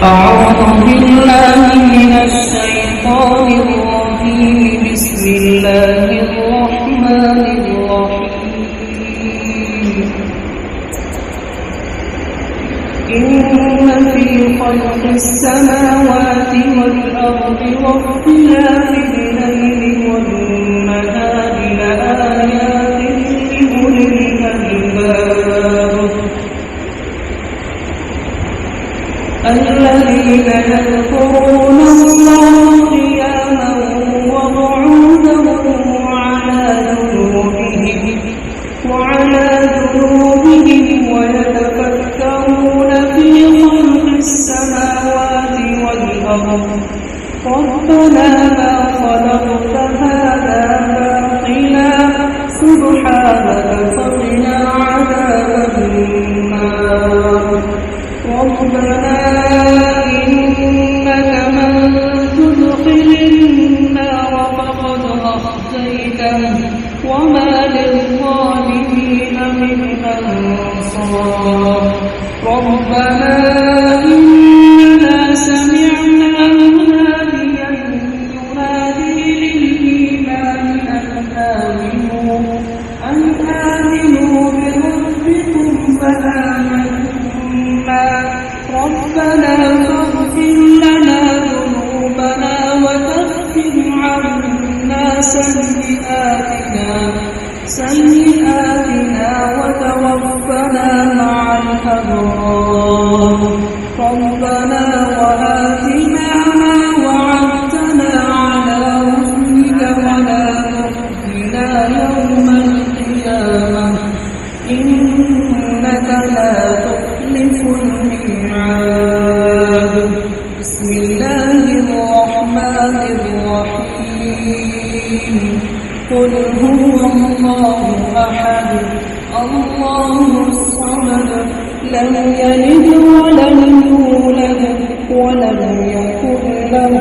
أعوذ بالله من الشيطان الرجيم. بسم الله الرحمن الرحيم. إن في خلق السماوات والأرض واختلاف الليل والنهار لآيات لأولي الألباب الذين يذكرون الله قياما وقعودا وعلى جنوبهم ويتفكرون في خلق السماوات والأرض ربنا ما خلقت هذا باطلا سبحانك فقنا عذاب النار. ربنا إنك من تدخل النار فقد أخزيته وما للظالمين من أنصار. ربنا إننا سمعنا مناديا ينادي للإيمان أن آمنوا بربكم فآمنا. ربنا فاغفر لنا ذنوبنا وكفر عنا سيئاتنا وتوفنا مع الأبرار. ربنا وآتنا ما وعدتنا على رسلك ولا تخزنا يوم القيامة إنك لا تخلف الميعاد. بسم الله الرحمن الرحيم. قل هو الله أحد الله الصمد لم يلد ولم يولد ولم يكن له